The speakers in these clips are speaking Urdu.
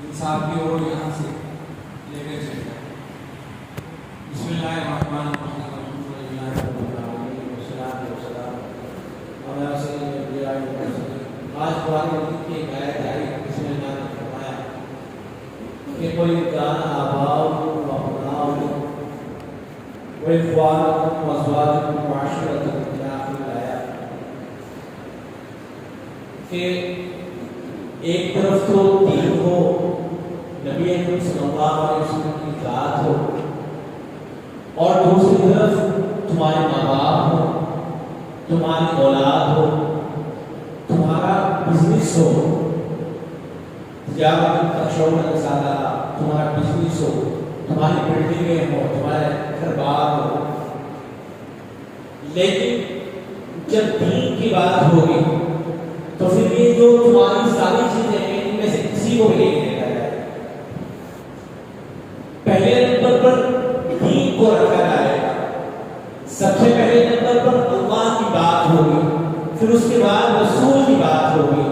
انصاف کی اور یہاں سے لے کر چلتا ہے۔ بسم اللہ الرحمن الرحیم، الحمدللہ رب العالمین، والصلاۃ والسلام علی سید الانبیاء والمرسلین۔ آج قرآن مجید کی ایک آیت آئی جس میں اللہ نے فرمایا کہ کوئی کان آباؤکم و ابناؤکم و اخوانکم و ازواجکم و عشیرتکم الی آخر الآیات، کہ ایک طرف تو دین ہو، نبی اکرم صلی اللہ علیہ وسلم کی ذات ہو، اور دوسری طرف تمہارے ماں باپ ہو، تمہاری اولاد ہو، تمہارا بزنس ہو، تجارت کا شعبہ زیادہ، تمہارا بزنس ہو، تمہاری بلڈنگیں ہو، تمہارے گھر بار ہو، لیکن جب دین کی بات ہوگی تو پھر یہ جو تمہاری ساری چیزیں ہیں ان میں سے کسی کو بھی نہیں دیکھا جائے، پہلے نمبر پر دین کو رکھا جائے گا، سب سے پہلے نمبر پر اللہ کی بات ہوگی، پھر اس کے بعد رسول کی بات ہوگی۔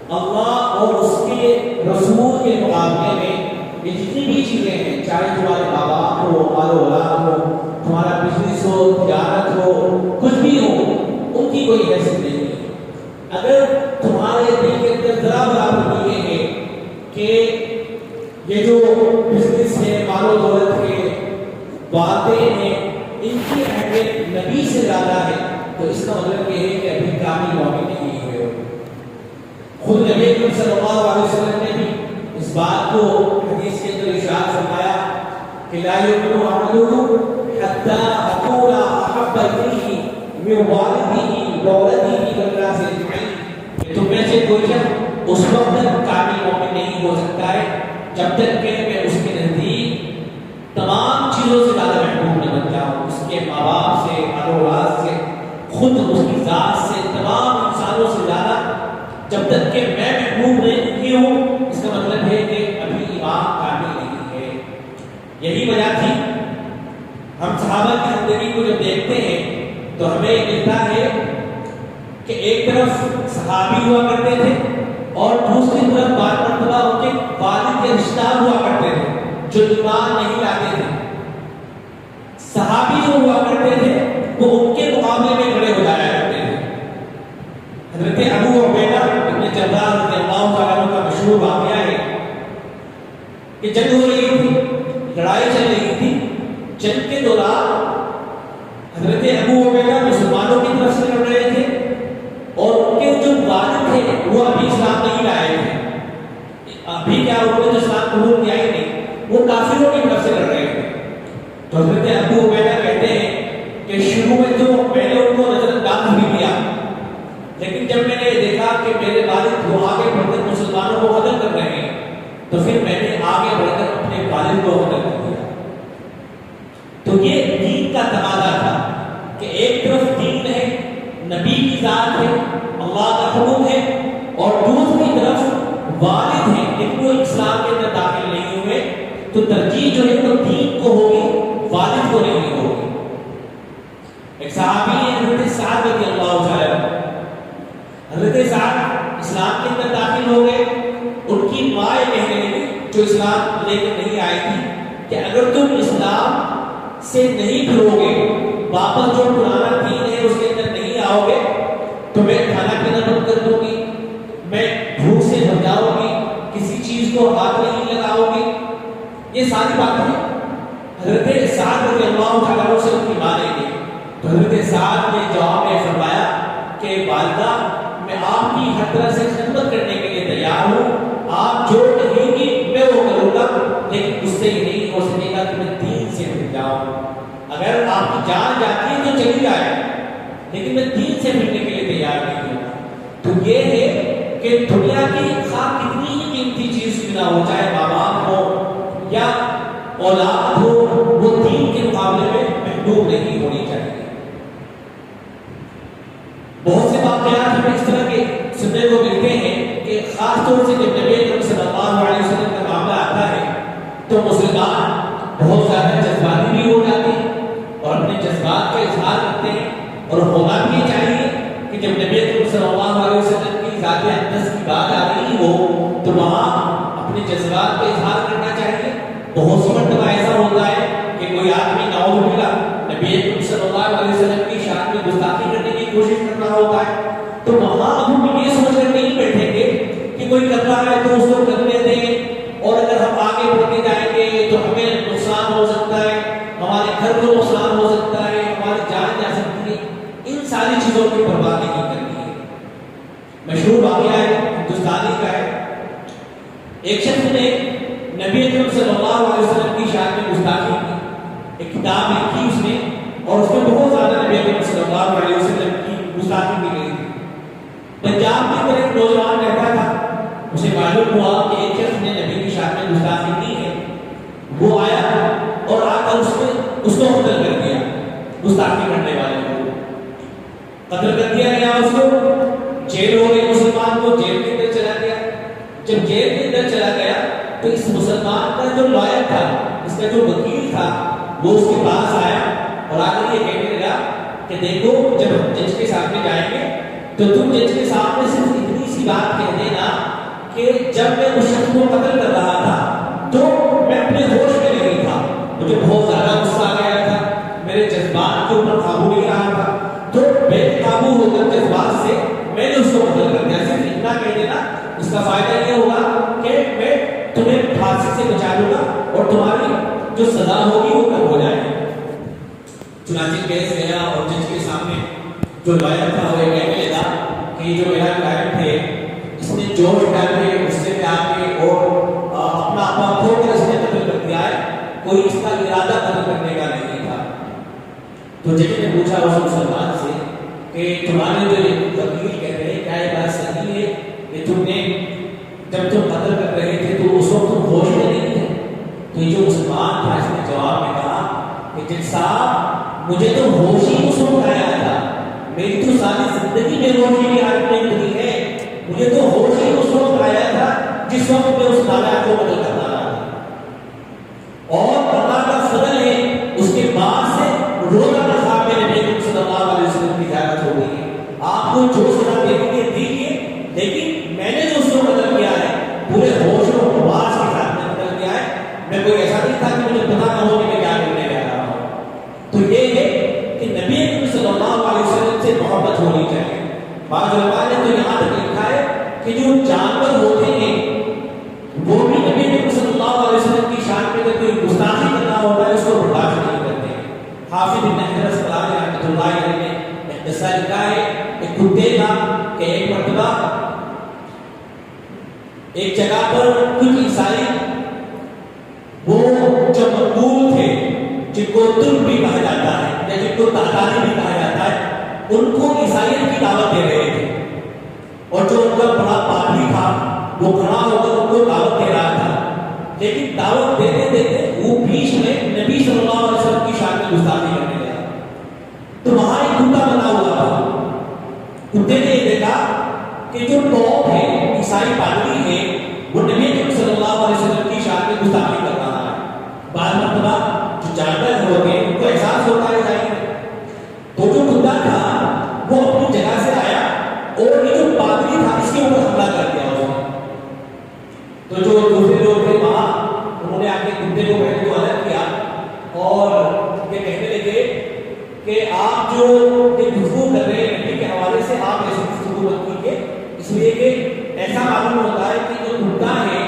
اللہ اور اس کے رسول کے مقابلے میں یہ جتنی بھی چیزیں ہیں، چاہے تمہارے ماں باپ ہو، مال اولاد ہو، تمہارا بزنس ہو، تجارت ہو، کچھ بھی ہو، ان کی کوئی حیثیت نہیں ہے۔ اگر تمہارے دل کے اندر ذرا برابر یہ ہے کہ یہ جو بزنس ہے، مال و دولت ہے، باتیں ہیں، ان کی اہمیت نبی سے زیادہ ہے، تو اس کا مطلب یہ ہے کہ ابھی کامل مومن نہیں ہوئے ہو۔ خود نبی اکرم صلی اللہ علیہ وسلم نے بھی اس بات کو حدیث کے اندر ارشاد فرمایا کہ لا یؤمن احدکم حتی اکون احب الیہ من والدہ وولدہ والناس اجمعین، کہ تم میں سے کوئی شخص اس وقت تک کامل مومن نہیں ہو سکتا ہے جب تک کہ میں اس کے نزدیک تمام چیزوں سے زیادہ محبوب نہ بن جاؤں، اس کے ماں باپ سے، مال و اولاد سے، خود اس کی ذات سے، تمام انسانوں سے زیادہ جب تک کہ میں محبوب نہیں ہوں، اس کا مطلب ہے کہ ابھی ایمان کامل نہیں ہے۔ یہی وجہ تھی ہم صحابہ کی زندگی کو جب دیکھتے ہیں تو ہمیں یہ ملتا ہے کہ ایک طرف صحابی ہوا کرتے تھے اور دوسری طرف بار مرتبہ ان کے والد کے رشتہ دار ہوا کرتے تھے جو ایمان نہیں لاتے تھے۔ صحابی جو ہوا کرتے تھے وہ ان کے مقابلے میں کھڑے ہو جایا کرتے تھے۔ حضرت ابو عبیدہ ابن جراح رضی اللہ تعالیٰ عنہ کا مشہور واقعہ ہے کہ جنگ ہو رہی تھی، لڑائی چل رہی تھی، جنگ کے دوران حضرت ابو عبیدہ مسلمانوں کی طرف سے لڑ رہے تھے اور ان کے جو والد تھے وہ ابھی اسلام نہیں لائے تھے، ابھی کیا انہوں نے تو اسلام قبول کیا ہی نہیں، وہ کافروں کی طرف سے لڑ رہے تھے۔ تو حضرت ابو عبیدہ کہتے ہیں کہ شروع میں تو میں نے ان کو نظر انداز بھی کیا، لیکن جب میں نے دیکھا کہ میرے والد وہ آگے بڑھ کر مسلمانوں کو قتل کر رہے ہیں تو پھر میں نے آگے بڑھ کر اپنے والد کو قتل کر دیا۔ تو یہ دین کا تقاضا تھا کہ ایک طرف دین ہے، نبی کی ذات ہے، اللہ کا حکم ہے، اور دوسری طرف والد ہیں لیکن وہ اسلام کے اندر داخل نہیں ہوئے، تو ترجیح جو ہے وہ دین کو ہوگی، والد کو نہیں ہوگی۔ ایک صحابی ہیں حضرت سعد رضی اللہ تعالیٰ عنہ، حضرت سعد اسلام کے اندر داخل ہو گئے، ان کی ماں کہنے لگی جو اسلام لے کر نہیں آئی تھی کہ اگر تم اسلام سے نہیں پھرو گے، واپس جو پرانا دین ہے اس کے اندر نہیں آؤ گے تو میں کھانا پینا بند کر دوں گی، میں بھوک سے مر جاؤں گی، کسی چیز کو ہاتھ نہیں لگاؤں گی۔ یہ ساری باتیں حضرت سعد رضی اللہ تعالیٰ سے ان کی ماں نے کی۔ تو حضرت سعد نے جواب میں فرمایا کہ والدہ میں آپ کی ہر طرح سے خدمت کرنے کے لیے تیار ہوں، آپ جو کہیں گی میں وہ کروں گا، لیکن اس سے یہ نہیں ہو سکے گا کہ میں دین سے پھر جاؤں۔ اگر آپ کی جان جاتی ہے تو چلی جائے، لیکن میں دین سے پھرنے کے لیے تیار نہیں ہوں۔ تو یہ ہے کہ دنیا کی خواہ کتنی ہی قیمتی چیز کیوں نہ ہو، چاہے ماں باپ ہو یا اولاد ہو، وہ دین کے مقابلے میں محبوب نہیں ہونی چاہیے۔ بہت سے واقعات ہمیں اس طرح کے سننے کو ملتے ہیں کہ خاص طور سے جب نبی اکرم صلی اللہ علیہ وسلم کا معاملہ آتا ہے تو مسلمان بہت زیادہ جذباتی بھی ہو جاتے ہیں اور اپنے جذبات کا اظہار کرتے ہیں، اور ہونا بھی چاہیے کہ جب نبی اکرم صلی اللہ علیہ وسلم کی ذات اقدس کی بات آ رہی ہو تو وہاں اپنے جذبات کا اظہار کرنا چاہیے. بہت سی مرتبہ ایسا ہوتا ہے کہ کوئی آدمی نعوذ باللہ نبی اکرم صلی اللہ علیہ وسلم کی شان میں گستاخی کرنے کی کوشش کر رہا ہوتا ہے, تو وہاں ہم یہ سمجھ کر نہیں بیٹھیں گے کہ کوئی کر رہا ہے تو اس کو کرنے دیں, اور اگر ہم آگے بڑھتے جائیں گے تو ہمیں نقصان ہو سکتا ہے, ہمارے گھر کو نقصان ہو سکتا ہے, ہماری جان جا سکتی ہے. ان ساری چیزوں کی پرواہ نہیں کرنی ہے. مشہور واقعہ ہے ہندوستانی کا ہے, ایک شخص نے نبی اکرم صلی اللہ علیہ وسلم کی شان میں گستاخی کی, ایک کتاب لکھی اس نے, اور اس میں بہت زیادہ نبی اکرم صلی اللہ علیہ وسلم کی گستاخی کی گئی تھی. پنجاب میں ایک نوجوان رہتا تھا, اسے معلوم ہوا کہ ایک شخص نے نبی کی شان میں گستاخی کی ہے. وہ آیا اور آ کر اس کو قتل کر دیا. گستاخی کرنے والے کو قتل کر دیا گیا. اس کو جیل ہو گئی, مسلمان کو جیل کے اندر چلا گیا. جب جیل کے اندر چلا گیا تو اس مسلمان کا جو لائر تھا, اس کا جو وکیل تھا, وہ اس کے پاس آیا اور آ کر یہ کہنے لگا کہ دیکھو جب ہم جج کے سامنے جائیں گے تو تم جج کے سامنے صرف اتنی سی بات کہہ دینا کہ جب میں اس شخص کو قتل کر رہا تھا تو میں اپنے ہوش میں نہیں تھا, مجھے بہت زیادہ غصہ آ گیا تھا, میرے جذبات کے اوپر قابو نہیں رہا تھا, تو بے قابو ہو کر جذبات سے میں نے اس کو قتل کر دیا. صرف اتنا کہہ دینا, اس کا فائدہ یہ ہوگا کہ میں تمہیں پھانسی سے بچا لوں گا اور تمہاری جو سزا ہوگی وہ کم ہو جائے گی. چنانچہ کیس گیا اور جج کے سامنے جو لائر تھا وہ یہ کہنے لگا کہ جو میرا کلائنٹ ہے اس نے جوش ڈال کے غصے میں آ کے اور اپنا آپ کھو کر اس نے قتل کر دیا ہے, کوئی اس کا ارادہ قتل کرنے کا نہیں تھا. تو جج نے پوچھا اس مسلمان سے کہ تمہارے جو وکیل کہہ رہے ہیں کیا یہ بات صحیح ہے کہ تم نے جب تم قتل کر رہے تھے تو اس وقت تم ہوش میں نہیں تھے؟ تو یہ جو مسلمان تھا اس نے جواب میں کہا کہ جج صاحب مجھے تو ہوش ہی اس وقت آیا تھا, میری تو ساری زندگی میں ہوش کی حالت میں گزری ہے, مجھے تو ہوش ہی اس وقت آیا تھا جس وقت میں اس نالا کو قتل کرنا رہا تھا. اور اللہ کا فضل ہے اس کے بعد سے روزانہ خواب میں نبی صلی اللہ علیہ وسلم کی زیارت ہو گئی ہے. آپ کو جو سزا دینے کے دیجیے, لیکن میں نے جو اس کو قتل کیا ہے پورے ہوش و حواس کے ساتھ میں قتل کیا ہے, میں کوئی ایسا نہیں تھا کہ مجھے پتا نہ ہو کہ میں کیا کرنے جا رہا ہوں. تو یہ ہے کہ نبی صلی اللہ علیہ وسلم سے محبت ہونی چاہیے. بعض علماء نے تو یہاں تک لکھا ہے کہ جو جانور ہوتے ہیں وہ بھی نبی صلی اللہ علیہ وسلم کی شان میں اگر کوئی گستاخی کرنا ہوتا ہے اس کو برداشت نہیں کرتے ہیں. حافظ ابن حجر اسقلانی رحمۃ اللہ علیہ نے ایسا لکھا ہے ایک کتے کا کہ ایک مرتبہ ایک جگہ پر کچھ عیسائی وہ جو مقبول تھے جن کو ترک بھی کہا جاتا ہے یا جن کو تاتاری بھی کہا جاتا ہے, ان کو عیسائیت کی دعوت دے رہے تھے, اور جو ان کا بڑا پادری تھا وہ کھڑا ہو کر ان کو دعوت دے رہا تھا. لیکن دعوت دیتے دیتے وہ بیچ میں نبی صلی اللہ علیہ وسلم کی شان میں گستاخی کرنے لگا. تو وہاں ایک کتا بنا ہوا تھا. کتے نے یہ دیکھا کہ جو ٹاپ ہے عیسائی پادری ہے وہ نبی صلی اللہ علیہ وسلم کی شان میں گستاخی کر رہا ہے. بعض مرتبہ جو جانور ہوتے ہیں ان کو احساس ہوتا ہے جائے. تو جو کتا تھا وہ اپنی جگہ سے آیا اور یہ جو پادری تھا اس کے اوپر حملہ کر دیا اس نے. تو جو دوسرے لوگ تھے وہاں انہوں نے آ کے کتے کو پہلے تو الگ کیا اور یہ کہنے لگے کہ آپ جو یہ گفتگو کر رہے ہیں نبی کے حوالے سے آپ ایسی گفتگو مت کیجیے, اس لیے کہ ایسا معلوم ہوتا ہے کہ جو کتا ہے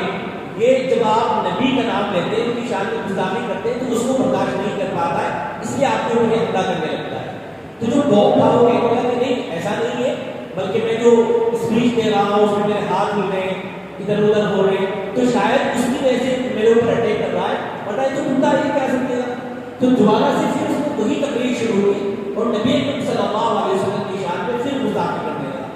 یہ جب آپ نبی کا نام لیتے ہیں ان کی شان میں گستاخی کرتے ہیں تو اس کو برداشت نہیں کر پاتا ہے, اس لیے آپ کو انہیں حملہ کرنے لگتا ہے. تو جو ڈاگ تھا وہ کہنے لگا کہ نہیں ایسا نہیں ہے, بلکہ میں جو اسپیچ دے رہا ہوں اس میں میرے ہاتھ مل رہے ہیں, ادھر ادھر ہو رہے ہیں, تو شاید اس کی وجہ سے میرے اوپر اٹیک کر رہا ہے, ورنہ تو کتا یہ کہہ سکتے گا. تو دوبارہ سے پھر اس نے وہی تقریر شروع ہوئی اور نبی صلی اللہ علیہ وسلم کی شان میں پھر گستاخی کرنے لگا.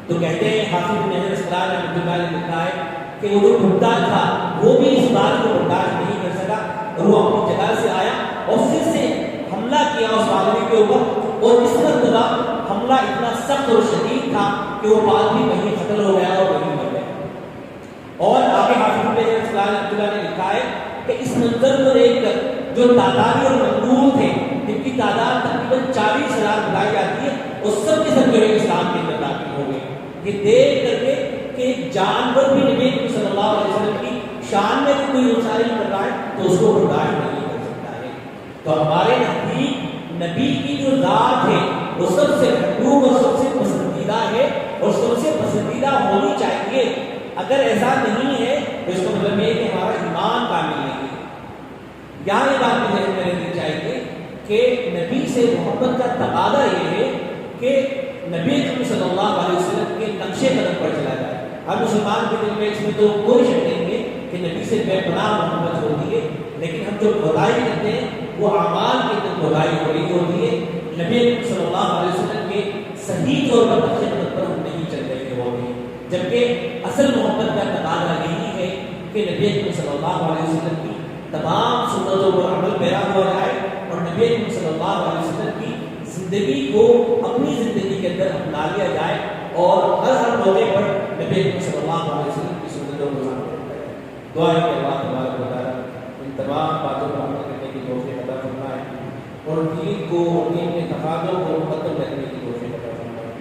تو کہتے ہیں حافظ ابن حجر اسقلانی رحمۃ اللہ علیہ نے لکھا ہے کہ وہ جو کتا تھا وہ بھی اس بات کو برداشت نہیں کر سکا اور وہ اپنی جگہ سے آیا اور پھر سے حملہ کیا اس پادری کے اوپر, اور اس مرتبہ حملہ اتنا سخت اور شدید تھا کہ وہ پادری وہیں قتل ہو گیا اور وہیں مر گیا. اور آگے حافظ ابن حجر اسقلانی رحمۃ اللہ نے لکھا ہے کہ اس منظر پر ایک جو تاتاری اور مقبول تھے جن کی تعداد تقریباً 40,000 بتائی جاتی ہے اور سب کے سب جو ہے اسلام کے اندر داخل ہو گئے. یہ دیکھ کر کے کہ ایک جانور بھی نبی صلی اللہ علیہ وسلم کی کوئی اونچائی کر رہا ہے تو اس کو برداشت نہیں کر سکتا ہے. تو ہمارے نزدیک نبی کی جو ذات ہے وہ سب سے محبوب اور سب سے پسندیدہ ہے اور سب سے پسندیدہ ہونی چاہیے. اگر ایسا نہیں ہے تو اس کا مطلب یہ کہ ہمارا ایمان کامل نہیں ہے. یہاں یہ بات ذہن میں رکھنی چاہیے کہ نبی سے محبت کا تقاضا یہ ہے کہ نبی صلی اللہ علیہ وسلم کے نقش قدم پر چلا جائے. ہر مسلمان کے دل میں اس میں تو کوئی شک نہیں ہے کہ نبی سے بے پناہ محبت ہوتی ہے، لیکن ہم جو خدائی کرتے ہیں وہ اعمال کے اندر خدائی ہو رہی ہوتی ہے. نبی صلی اللہ علیہ وسلم کے صحیح طور پر نقش قدم پر ہم نہیں چل رہے ہوتے ہیں، جبکہ اصل محبت کا تقاضا یہی ہے کہ نبی صلی اللہ علیہ وسلم کی تمام سنتوں پر عمل پیرا ہوا جائے اور نبی صلی اللہ علیہ وسلم کی زندگی کو اپنی زندگی کے اندر اپنا لیا جائے اور ہر موقع پر نبی صلی اللہ علیہ وسلم کی سنتوں کو سامنے رکھا جائے. دعا ہے کہ اللہ تبارک و تعالیٰ ان تمام باتوں پر عمل کرنے کی توفیق عطا فرمائے اور دین کو اور دین کے تقاضوں کو مقدم رکھنے کی توفیق عطا فرمائے.